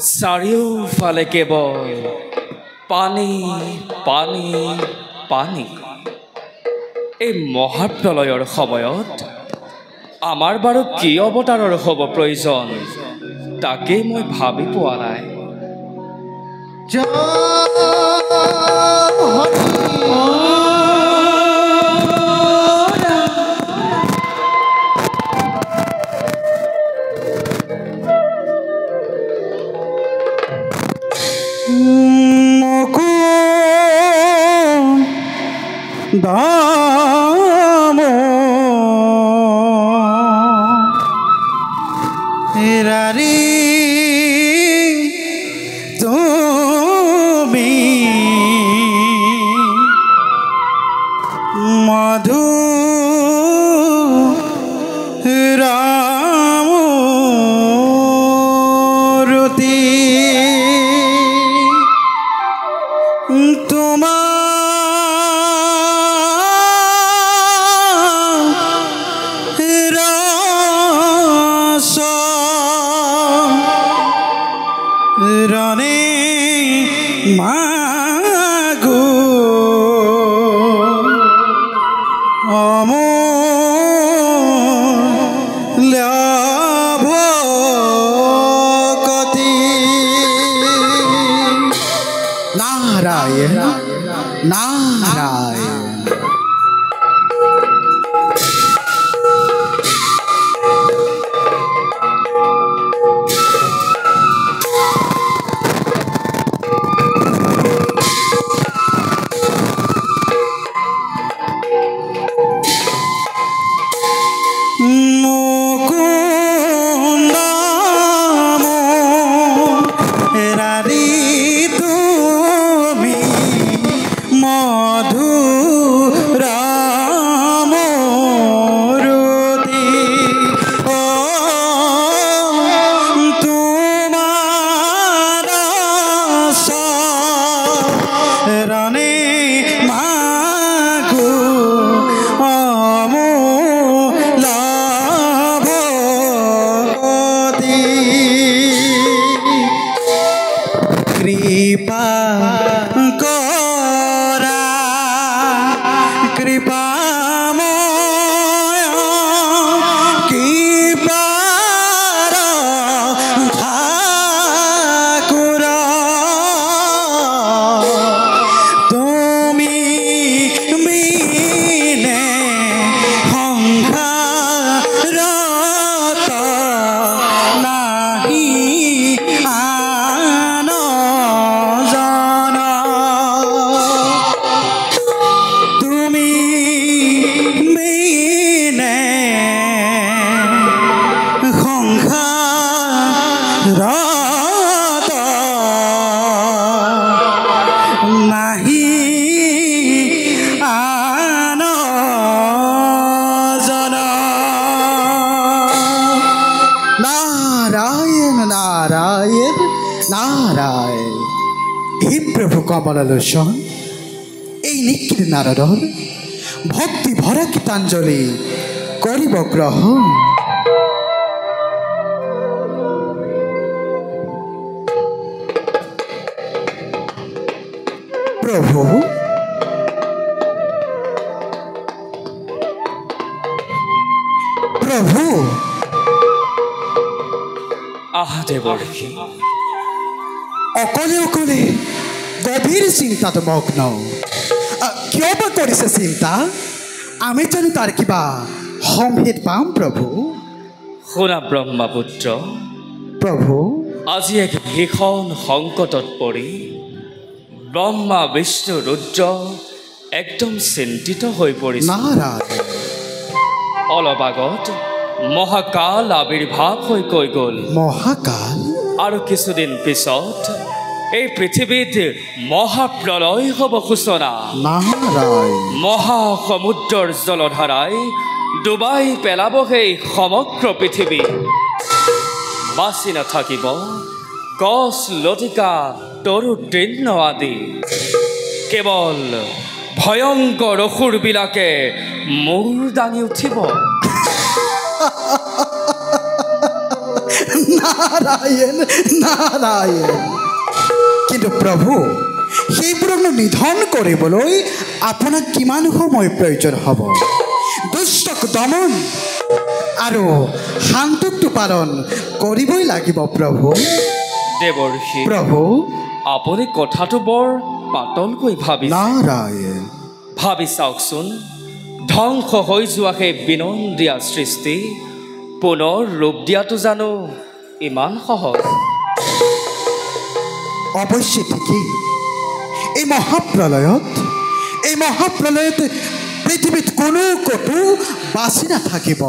চাৰিওফালে কেৱল পানী পানী পানী। এই মহাপ্ৰলয়ৰ সময়ত আমাৰ বাৰু কি অৱতাৰৰ হ'ব প্ৰয়োজন তাকেই মই ভাবি পোৱা নাই। কমলালোচন এই নিখিল নারদর ভক্তি ভরা গীতাঞ্জলি করিব গ্রহণ। প্রভু প্রভু আহা দেবর্ষী অকলে অকলে গভীর চিন্তাত মগ্ন কিয় বা কৰিছে চিন্তা? আমি জানো তাৰ কিবা সম্ভেদ পাম প্ৰভু? শুনা ব্ৰহ্মপুত্ৰ প্ৰভু, আজি এক ভীষণ সংকটত পৰি ব্ৰহ্মা বিষ্ণু ৰুদ্ৰ একদম চিন্তিত হৈ পৰিছে। নাৰায়ণ, অলপ আগত মহাকাল আবিৰ্ভাৱ হৈ কৈ গ'ল। মহাকাল? আৰু কিছুদিন পিছত এই পৃথিৱীত মহাপ্ৰলয় হ'ব সূচনা। নাৰায়ণ, মহাসমুদ্ৰৰ জলধাৰাই ডুবাই পেলাব সেই সমগ্ৰ পৃথিৱী। বাচি নাথাকিব গছ লতিকা তৰু তৃণ আদি। কেৱল ভয়ংকৰ অসুৰবিলাকে মূৰ দাঙি উঠিব। নাৰায়ণ নাৰায়ণ কিন্তু প্ৰভু সেইবোৰক নিধন কৰিবলৈ আপোনাক কিমান সময় প্ৰয়োজন হ'ব দুষ্টক দমন আৰু শান্তকটো পালন কৰিবই লাগিব প্ৰভু দেৱৰ্ষি প্ৰভু আপুনি কথাটো বৰ পাতলকৈ ভাবিছে নাৰায়ণ ভাবি চাওকচোন ধ্বংস হৈ যোৱা সেই বিনন্দীয়া সৃষ্টি পুনৰ ৰূপ দিয়াটো জানো ইমান সহজ অৱশ্যে ঠিকেই এই মহাপ্ৰলয়ত পৃথিৱীত কোনো কতো বাচি নাথাকিব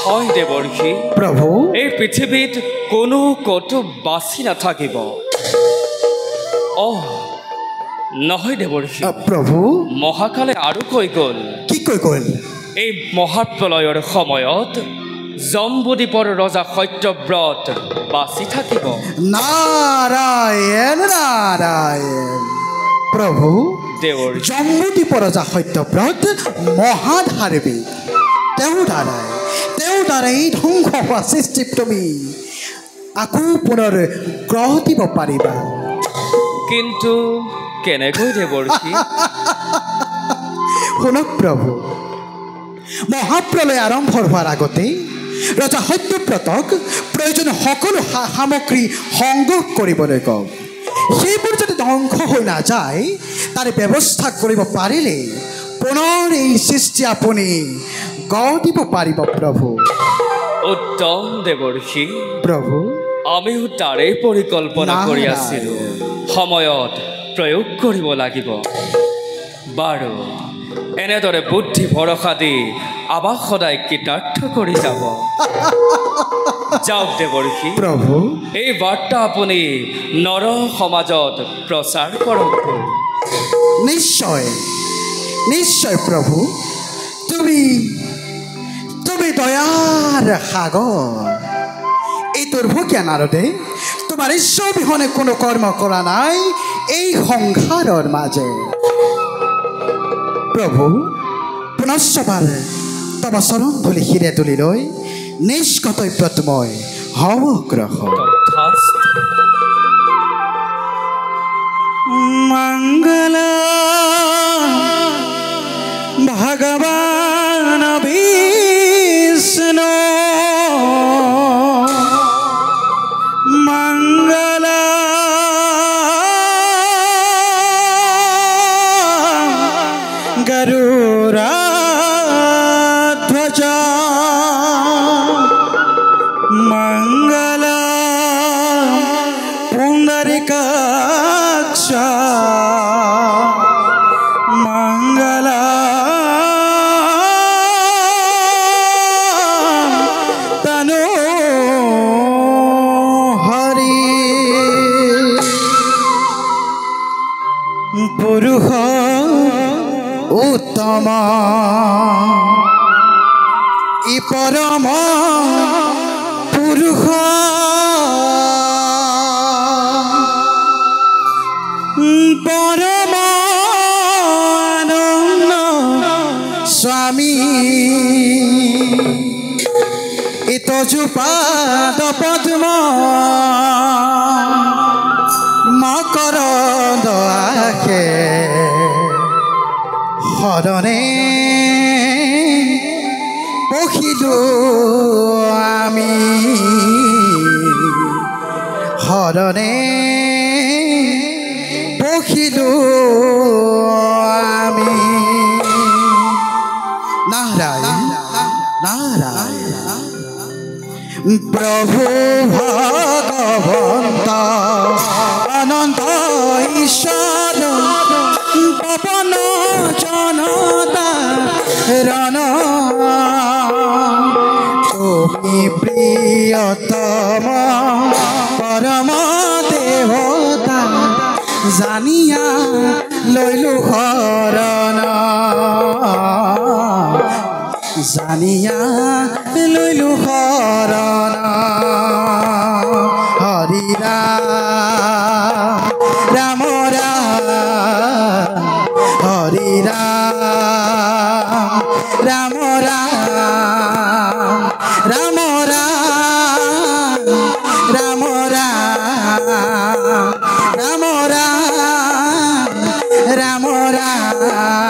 হয় দেৱৰ্ষি প্ৰভু এই পৃথিৱীত কোনো কতো বাচি নাথাকিব নহয় দেৱৰ্ষি প্ৰভু মহাকালে আৰু কৈ গ'ল কি কৈ গ'ল এই মহাপ্ৰলয়ৰ সময়ত জম্বুদ্বীপৰ ৰজা সত্যব্ৰত বাচি থাকিব নাৰায়ণ নাৰায়ণ প্ৰভু দেৱৰ্ষি জম্বুদ্বীপৰ ৰজা সত্যব্ৰত মহাধাৰ্মিক তেওঁৰ দ্বাৰাই ধ্বংস হোৱা সৃষ্টি তুমি আকৌ পুনৰ গ্ৰহ দিব পাৰিবা কিন্তু কেনেকৈ দেৱৰ্ষি শুনক প্ৰভু মহাপ্ৰলয় আৰম্ভ হোৱাৰ আগতেই ৰজা সত্যব্ৰতক প্ৰয়োজনীয় সকলো সামগ্ৰী সংগ্ৰহ কৰিবলৈ কওক সেইবোৰ যদি ধ্বংস হৈ নাযায় তাৰ ব্যৱস্থা কৰিব পাৰিলে পুনৰ এই সৃষ্টি আপুনি গঢ় দিব পাৰিব প্ৰভু উত্তম দেৱৰ্ষি প্ৰভু আমিও তাৰে পৰিকল্পনা কৰি আছিলোঁ সময়ত প্ৰয়োগ কৰিব লাগিব বাৰু এনেদৰে বুদ্ধি ভৰসা দি আমাক সদায় কৃতাৰ্থ কৰি যাব যাওক দেৱৰ্ষি প্ৰভু এই বাৰ্তা আপুনি নৰ সমাজত প্ৰচাৰ কৰক নিশ্চয় নিশ্চয় প্ৰভু তুমি দয়াৰ সাগৰ এই দুৰ্ভগীয়া নাৰদে তোমাৰ ঈশ্বৰ বিহনে কোনো কৰ্ম কৰা নাই এই সংসাৰৰ মাজে প্ৰভু পুনশ্চবাৰ তোমাৰ চৰণ ধূলি শিৰে তুলি লৈ নিজ কৰ্তব্যত মই হওঁ অগ্ৰসৰ মংগল ভগৱান বিষ্ণু মংগল গৰুড়ধ্বজ মংগল পুণ্ডরিকাক্ষ মঙ্গল তনু হরি পুরুষ উত্তম ই পরম পুরুষ পরমানন্দ স্বামী ইতজুপাদ পদ্ম মকরন্দ আখে হরণে পখিলো আমি হরণে পখিলো আমি নারায়ণ নারায়ণ প্রভু ভগবন্ত অনন্ত ঈশ্বর পবন জনতা রণ তুমি প্রিয়তম পরম দেবতা জানিয়া লইলু শৰণ জানিয়া লইলু শৰণ হৰি ৰাম ৰাম হৰি ৰাম ৰাম ৰাম ৰাম নাই